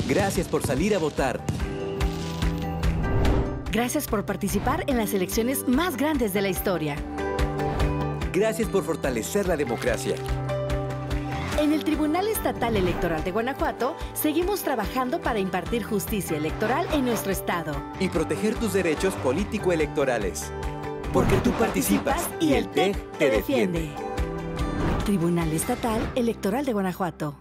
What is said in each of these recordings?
Gracias por salir a votar. Gracias por participar en las elecciones más grandes de la historia. Gracias por fortalecer la democracia. En el Tribunal Estatal Electoral de Guanajuato, seguimos trabajando para impartir justicia electoral en nuestro estado. Y proteger tus derechos político-electorales. Porque tú participas y el TEG te defiende. Tribunal Estatal Electoral de Guanajuato.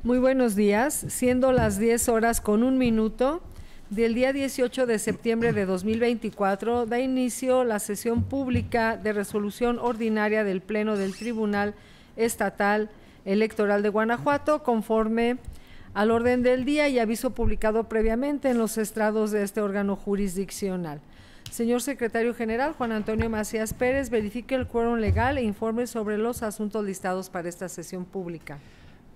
Muy buenos días, siendo las 10 horas con 1 minuto del día 18 de septiembre de 2024, da inicio la sesión pública de resolución ordinaria del Pleno del Tribunal Estatal Electoral de Guanajuato, conforme al orden del día y aviso publicado previamente en los estrados de este órgano jurisdiccional. Señor Secretario General Juan Antonio Macías Pérez, verifique el quórum legal e informe sobre los asuntos listados para esta sesión pública.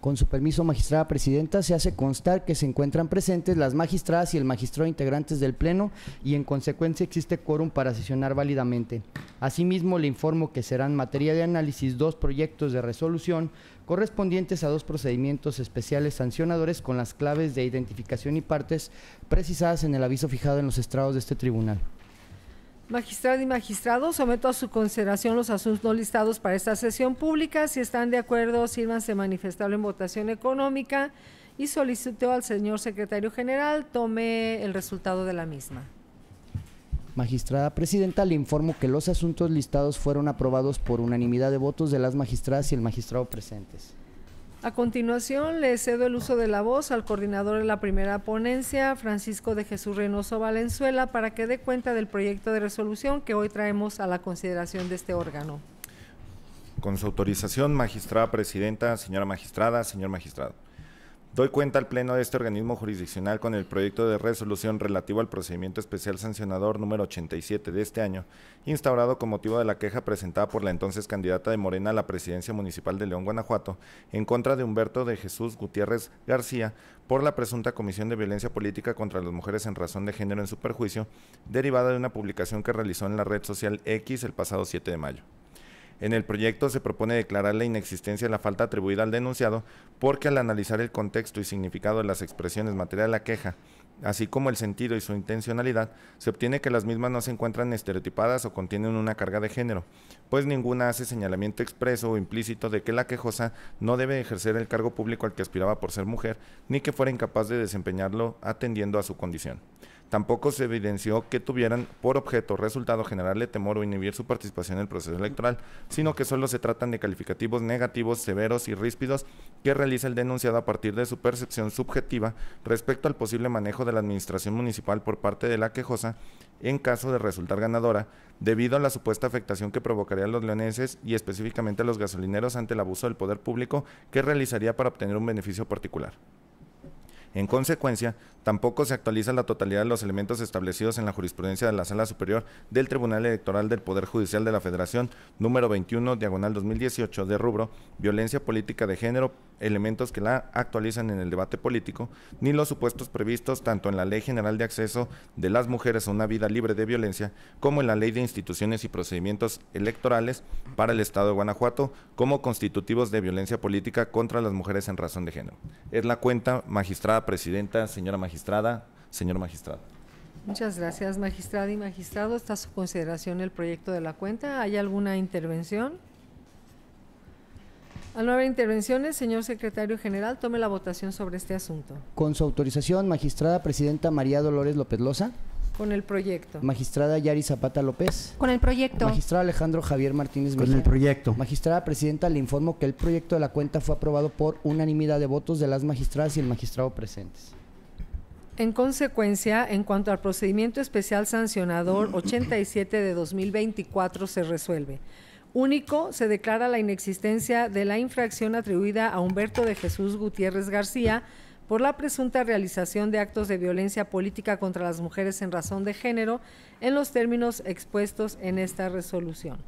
Con su permiso, magistrada presidenta, se hace constar que se encuentran presentes las magistradas y el magistrado integrantes del Pleno y en consecuencia existe quórum para sesionar válidamente. Asimismo, le informo que serán materia de análisis 2 proyectos de resolución correspondientes a 2 procedimientos especiales sancionadores con las claves de identificación y partes precisadas en el aviso fijado en los estrados de este tribunal. Magistrada y magistrados, someto a su consideración los asuntos listados para esta sesión pública. Si están de acuerdo, sírvanse manifestarlo en votación económica y solicito al señor secretario general tome el resultado de la misma. Magistrada presidenta, le informo que los asuntos listados fueron aprobados por unanimidad de votos de las magistradas y el magistrado presentes. A continuación, le cedo el uso de la voz al coordinador de la primera ponencia, Francisco de Jesús Reynoso Valenzuela, para que dé cuenta del proyecto de resolución que hoy traemos a la consideración de este órgano. Con su autorización, magistrada presidenta, señora magistrada, señor magistrado. Doy cuenta al Pleno de este organismo jurisdiccional con el proyecto de resolución relativo al procedimiento especial sancionador número 87 de este año, instaurado con motivo de la queja presentada por la entonces candidata de Morena a la presidencia municipal de León, Guanajuato, en contra de Humberto de Jesús Gutiérrez García por la presunta comisión de violencia política contra las mujeres en razón de género en su perjuicio, derivada de una publicación que realizó en la red social X el pasado 7 de mayo. En el proyecto se propone declarar la inexistencia de la falta atribuida al denunciado porque al analizar el contexto y significado de las expresiones materia de la queja, así como el sentido y su intencionalidad, se obtiene que las mismas no se encuentran estereotipadas o contienen una carga de género, pues ninguna hace señalamiento expreso o implícito de que la quejosa no debe ejercer el cargo público al que aspiraba por ser mujer, ni que fuera incapaz de desempeñarlo atendiendo a su condición. Tampoco se evidenció que tuvieran por objeto o resultado generarle temor o inhibir su participación en el proceso electoral, sino que solo se tratan de calificativos negativos, severos y ríspidos que realiza el denunciado a partir de su percepción subjetiva respecto al posible manejo de la administración municipal por parte de la quejosa en caso de resultar ganadora, debido a la supuesta afectación que provocaría a los leoneses y específicamente a los gasolineros ante el abuso del poder público que realizaría para obtener un beneficio particular. En consecuencia, tampoco se actualiza la totalidad de los elementos establecidos en la jurisprudencia de la Sala Superior del Tribunal Electoral del Poder Judicial de la Federación, número 21, diagonal 2018, de rubro, violencia política de género, elementos que la actualizan en el debate político, ni los supuestos previstos tanto en la Ley General de Acceso de las Mujeres a una Vida Libre de Violencia, como en la Ley de Instituciones y Procedimientos Electorales para el Estado de Guanajuato, como constitutivos de violencia política contra las mujeres en razón de género. Es la cuenta, magistrada presidenta, señora magistrada, señor magistrado. Muchas gracias, magistrada y magistrado. Está a su consideración el proyecto de la cuenta. ¿Hay alguna intervención? Al no haber intervenciones, señor secretario general, tome la votación sobre este asunto. Con su autorización, magistrada presidenta María Dolores López Loza. Con el proyecto. Magistrada Yari Zapata López. Con el proyecto. Magistrado Alejandro Javier Martínez Con Mejía. el proyecto. Magistrada presidenta, le informo que el proyecto de la cuenta fue aprobado por unanimidad de votos de las magistradas y el magistrado presentes. En consecuencia, en cuanto al procedimiento especial sancionador 87 de 2024 se resuelve. Único, se declara la inexistencia de la infracción atribuida a Humberto de Jesús Gutiérrez García por la presunta realización de actos de violencia política contra las mujeres en razón de género en los términos expuestos en esta resolución.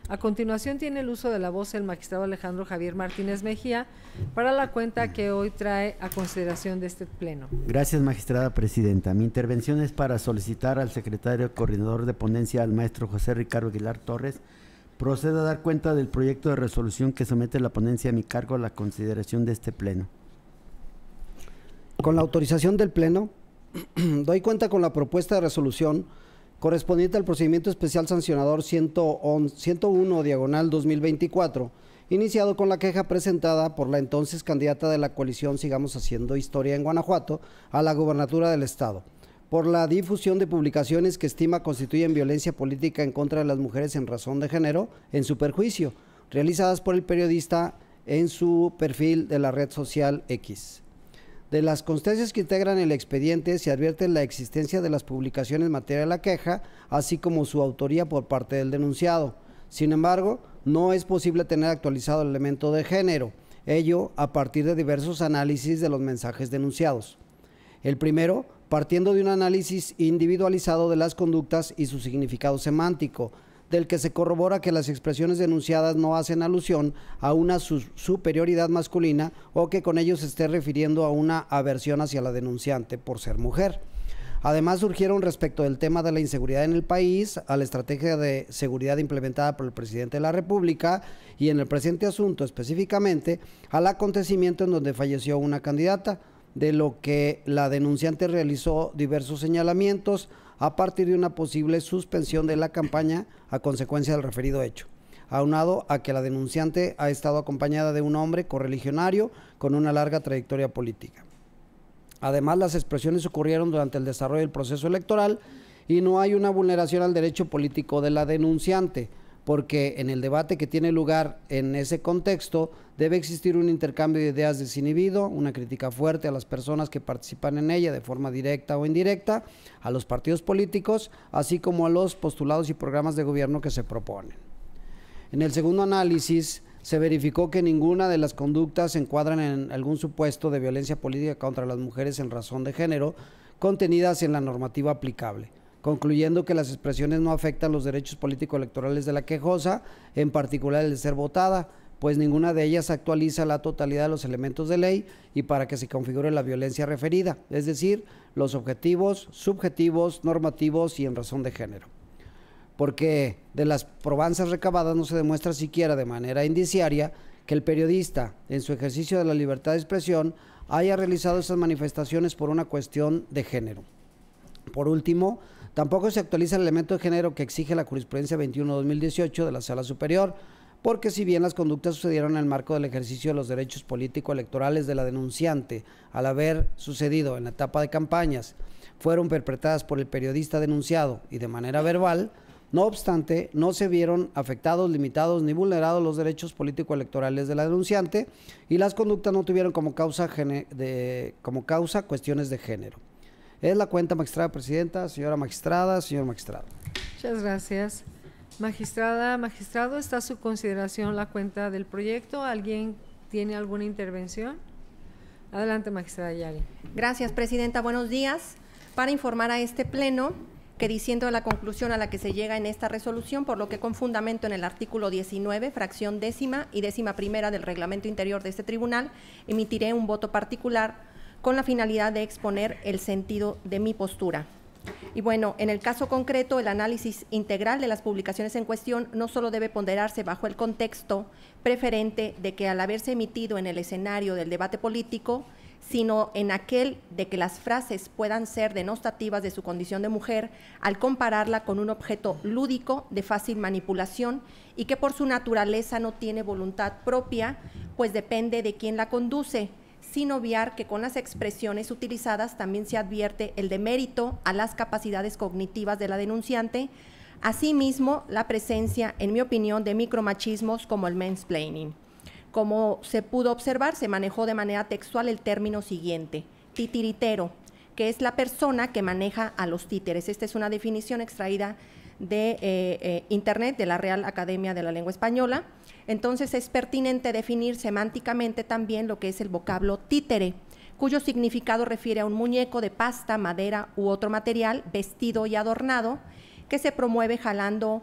A continuación tiene el uso de la voz el magistrado Alejandro Javier Martínez Mejía para la cuenta que hoy trae a consideración de este pleno. Gracias, magistrada presidenta. Mi intervención es para solicitar al secretario coordinador de ponencia, al maestro José Ricardo Aguilar Torres, proceda a dar cuenta del proyecto de resolución que somete la ponencia a mi cargo a la consideración de este pleno. Con la autorización del pleno, doy cuenta con la propuesta de resolución correspondiente al procedimiento especial sancionador 101/2024, iniciado con la queja presentada por la entonces candidata de la coalición Sigamos Haciendo Historia en Guanajuato a la gobernatura del estado, por la difusión de publicaciones que estima constituyen violencia política en contra de las mujeres en razón de género, en su perjuicio, realizadas por el periodista en su perfil de la red social X. De las constancias que integran el expediente se advierte la existencia de las publicaciones en materia de la queja, así como su autoría por parte del denunciado. Sin embargo, no es posible tener actualizado el elemento de género, ello a partir de diversos análisis de los mensajes denunciados. El primero, partiendo de un análisis individualizado de las conductas y su significado semántico, del que se corrobora que las expresiones denunciadas no hacen alusión a una superioridad masculina o que con ello se esté refiriendo a una aversión hacia la denunciante por ser mujer. Además, surgieron respecto del tema de la inseguridad en el país, a la estrategia de seguridad implementada por el presidente de la República y en el presente asunto específicamente al acontecimiento en donde falleció una candidata, de lo que la denunciante realizó diversos señalamientos a partir de una posible suspensión de la campaña a consecuencia del referido hecho, aunado a que la denunciante ha estado acompañada de un hombre correligionario con una larga trayectoria política. Además, las expresiones ocurrieron durante el desarrollo del proceso electoral y no hay una vulneración al derecho político de la denunciante, porque en el debate que tiene lugar en ese contexto debe existir un intercambio de ideas desinhibido, una crítica fuerte a las personas que participan en ella de forma directa o indirecta, a los partidos políticos, así como a los postulados y programas de gobierno que se proponen. En el segundo análisis se verificó que ninguna de las conductas se encuadran en algún supuesto de violencia política contra las mujeres en razón de género contenidas en la normativa aplicable, concluyendo que las expresiones no afectan los derechos político-electorales de la quejosa, en particular el de ser votada, pues ninguna de ellas actualiza la totalidad de los elementos de ley y para que se configure la violencia referida, es decir, los objetivos, subjetivos, normativos y en razón de género. Porque de las probanzas recabadas no se demuestra siquiera de manera indiciaria que el periodista, en su ejercicio de la libertad de expresión, haya realizado esas manifestaciones por una cuestión de género. Por último, tampoco se actualiza el elemento de género que exige la jurisprudencia 21/2018 de la Sala Superior, porque si bien las conductas sucedieron en el marco del ejercicio de los derechos político-electorales de la denunciante, al haber sucedido en la etapa de campañas, fueron perpetradas por el periodista denunciado y de manera verbal, no obstante, no se vieron afectados, limitados ni vulnerados los derechos político-electorales de la denunciante y las conductas no tuvieron como causa cuestiones de género. Es la cuenta, magistrada presidenta, señora magistrada, señor magistrado. Muchas gracias. Magistrada, magistrado, está a su consideración la cuenta del proyecto. ¿Alguien tiene alguna intervención? Adelante, magistrada Yari. Gracias, presidenta. Buenos días. Para informar a este pleno que diciendo de la conclusión a la que se llega en esta resolución, por lo que con fundamento en el artículo 19, fracción 10ª y 11ª del reglamento interior de este tribunal, emitiré un voto particular con la finalidad de exponer el sentido de mi postura. Y bueno, en el caso concreto, el análisis integral de las publicaciones en cuestión no solo debe ponderarse bajo el contexto preferente de que al haberse emitido en el escenario del debate político, sino en aquel de que las frases puedan ser denostativas de su condición de mujer al compararla con un objeto lúdico de fácil manipulación y que por su naturaleza no tiene voluntad propia, pues depende de quien la conduce, sin obviar que con las expresiones utilizadas también se advierte el demérito a las capacidades cognitivas de la denunciante, asimismo la presencia, en mi opinión, de micromachismos como el mansplaining. Como se pudo observar, se manejó de manera textual el término siguiente, titiritero, que es la persona que maneja a los títeres. Esta es una definición extraída de Internet, de la Real Academia de la Lengua Española. Entonces es pertinente definir semánticamente también lo que es el vocablo títere, cuyo significado refiere a un muñeco de pasta, madera u otro material vestido y adornado que se mueve jalando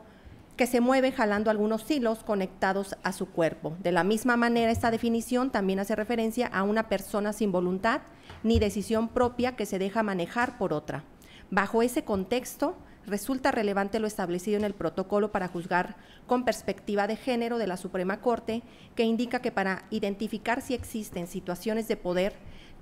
algunos hilos conectados a su cuerpo. De la misma manera, esta definición también hace referencia a una persona sin voluntad ni decisión propia que se deja manejar por otra. Bajo ese contexto, resulta relevante lo establecido en el protocolo para juzgar con perspectiva de género de la Suprema Corte, que indica que para identificar si existen situaciones de poder,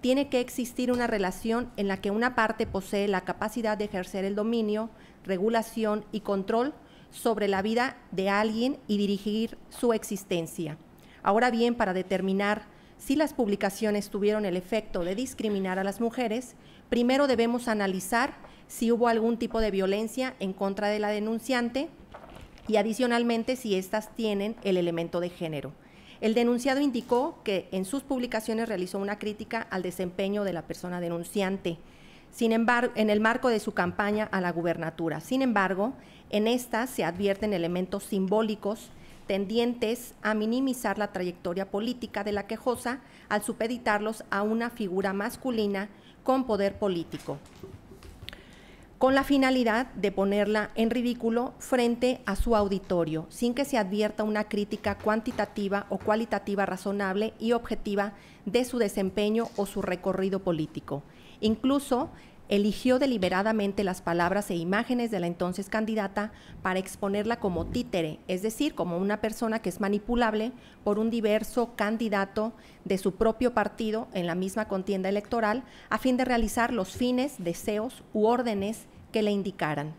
tiene que existir una relación en la que una parte posee la capacidad de ejercer el dominio, regulación y control sobre la vida de alguien y dirigir su existencia. Ahora bien, para determinar si las publicaciones tuvieron el efecto de discriminar a las mujeres, primero debemos analizar si hubo algún tipo de violencia en contra de la denunciante y adicionalmente si éstas tienen el elemento de género. El denunciado indicó que en sus publicaciones realizó una crítica al desempeño de la persona denunciante, sin embargo, en el marco de su campaña a la gubernatura. Sin embargo, en esta se advierten elementos simbólicos tendientes a minimizar la trayectoria política de la quejosa al supeditarlos a una figura masculina con poder político, con la finalidad de ponerla en ridículo frente a su auditorio, sin que se advierta una crítica cuantitativa o cualitativa razonable y objetiva de su desempeño o su recorrido político. Incluso eligió deliberadamente las palabras e imágenes de la entonces candidata para exponerla como títere, es decir, como una persona que es manipulable por un diverso candidato de su propio partido en la misma contienda electoral, a fin de realizar los fines, deseos u órdenes que le indicaran.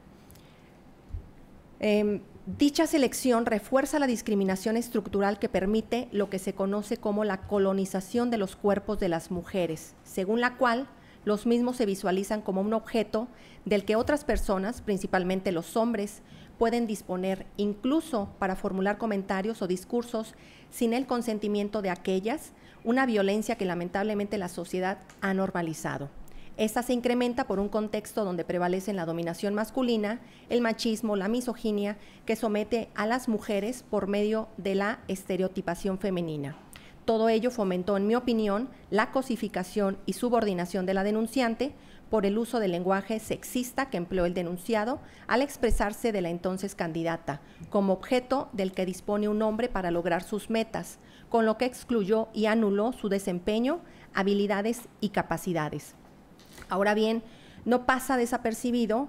Dicha selección refuerza la discriminación estructural que permite lo que se conoce como la colonización de los cuerpos de las mujeres, según la cual los mismos se visualizan como un objeto del que otras personas, principalmente los hombres, pueden disponer incluso para formular comentarios o discursos sin el consentimiento de aquellas, una violencia que lamentablemente la sociedad ha normalizado. Esta se incrementa por un contexto donde prevalecen la dominación masculina, el machismo, la misoginia, que somete a las mujeres por medio de la estereotipación femenina. Todo ello fomentó, en mi opinión, la cosificación y subordinación de la denunciante por el uso del lenguaje sexista que empleó el denunciado al expresarse de la entonces candidata, como objeto del que dispone un hombre para lograr sus metas, con lo que excluyó y anuló su desempeño, habilidades y capacidades. Ahora bien, no pasa desapercibido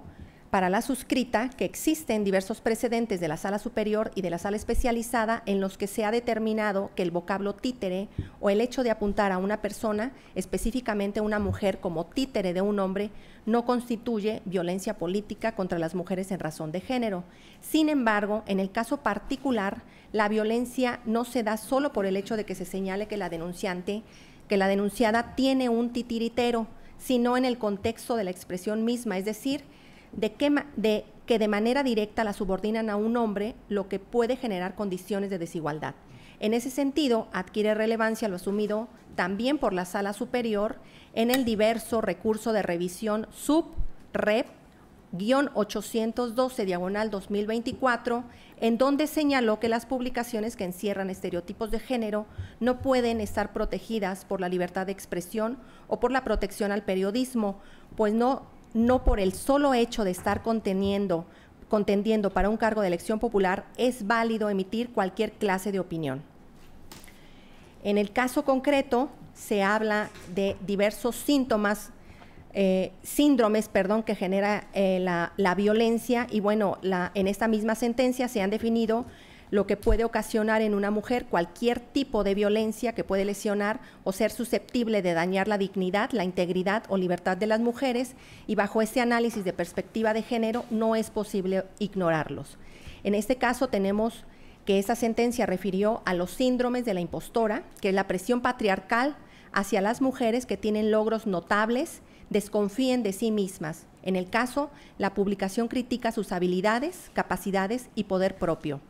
para la suscrita que existen diversos precedentes de la sala superior y de la sala especializada en los que se ha determinado que el vocablo títere o el hecho de apuntar a una persona, específicamente una mujer, como títere de un hombre, no constituye violencia política contra las mujeres en razón de género. Sin embargo, en el caso particular, la violencia no se da solo por el hecho de que se señale que la denunciada tiene un titiritero, sino en el contexto de la expresión misma, es decir, de que de manera directa la subordinan a un hombre, lo que puede generar condiciones de desigualdad. En ese sentido, adquiere relevancia lo asumido también por la Sala Superior en el diverso recurso de revisión sub-rep-812/2024, en donde señaló que las publicaciones que encierran estereotipos de género no pueden estar protegidas por la libertad de expresión o por la protección al periodismo, pues no por el solo hecho de estar contendiendo para un cargo de elección popular es válido emitir cualquier clase de opinión. En el caso concreto se habla de diversos síndromes que genera la violencia y bueno, en esta misma sentencia se han definido lo que puede ocasionar en una mujer cualquier tipo de violencia que puede lesionar o ser susceptible de dañar la dignidad, la integridad o libertad de las mujeres, y bajo ese análisis de perspectiva de género no es posible ignorarlos. En este caso tenemos que esta sentencia refirió a los síndromes de la impostora, que es la presión patriarcal hacia las mujeres que tienen logros notables, desconfíen de sí mismas. En el caso, la publicación critica sus habilidades, capacidades y poder propio.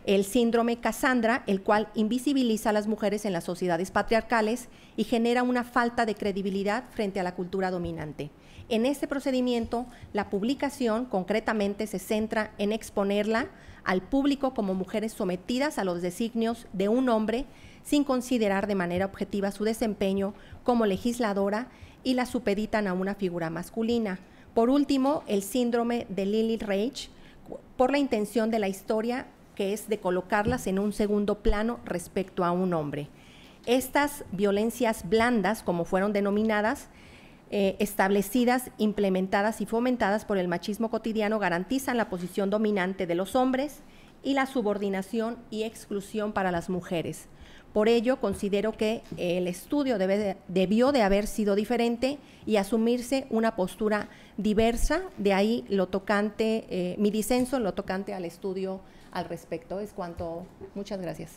El síndrome Cassandra, el cual invisibiliza a las mujeres en las sociedades patriarcales y genera una falta de credibilidad frente a la cultura dominante. En este procedimiento, la publicación concretamente se centra en exponerla al público como mujeres sometidas a los designios de un hombre sin considerar de manera objetiva su desempeño como legisladora y la supeditan a una figura masculina. Por último, el síndrome de Lily Reich, por la intención de la historia, que es de colocarlas en un segundo plano respecto a un hombre. Estas violencias blandas, como fueron denominadas, establecidas, implementadas y fomentadas por el machismo cotidiano, garantizan la posición dominante de los hombres y la subordinación y exclusión para las mujeres. Por ello, considero que el estudio debió de haber sido diferente y asumirse una postura diversa, de ahí lo tocante, mi disenso en lo tocante al estudio al respecto. Es cuanto. Muchas gracias.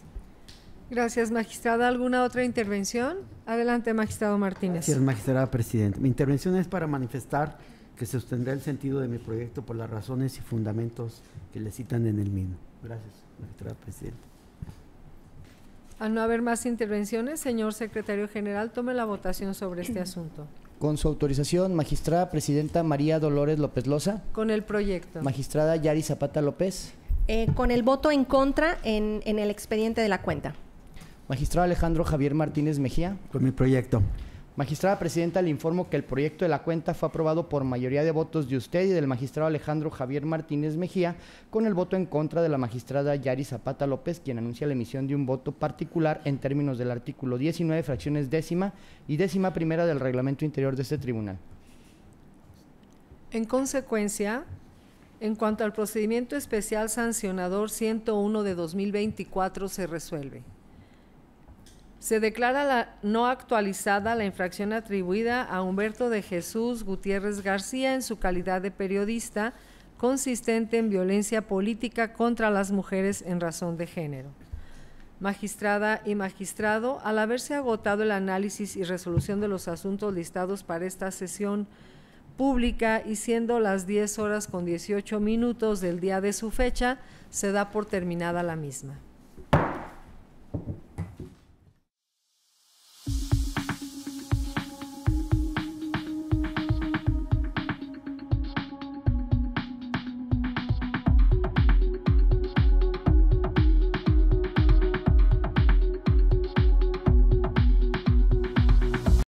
Gracias, magistrada. ¿Alguna otra intervención? Adelante, magistrado Martínez. Gracias, magistrada presidenta. Mi intervención es para manifestar que se sostendrá el sentido de mi proyecto por las razones y fundamentos que le citan en el mismo. Gracias, magistrada presidenta. Al no haber más intervenciones, señor secretario general, tome la votación sobre este asunto. Con su autorización, magistrada presidenta María Dolores López Loza. Con el proyecto. Magistrada Yari Zapata López. Con el voto en contra en el expediente de la cuenta. Magistrado Alejandro Javier Martínez Mejía. Con mi proyecto. Magistrada presidenta, le informo que el proyecto de la cuenta fue aprobado por mayoría de votos de usted y del magistrado Alejandro Javier Martínez Mejía, con el voto en contra de la magistrada Yari Zapata López, quien anuncia la emisión de un voto particular en términos del artículo 19, fracciones décima y décima primera del reglamento interior de este tribunal. En consecuencia, en cuanto al procedimiento especial sancionador 101 de 2024 se resuelve. Se declara no actualizada la infracción atribuida a Humberto de Jesús Gutiérrez García en su calidad de periodista, consistente en violencia política contra las mujeres en razón de género. Magistrada y magistrado, al haberse agotado el análisis y resolución de los asuntos listados para esta sesión pública y siendo las 10:18 del día de su fecha, se da por terminada la misma.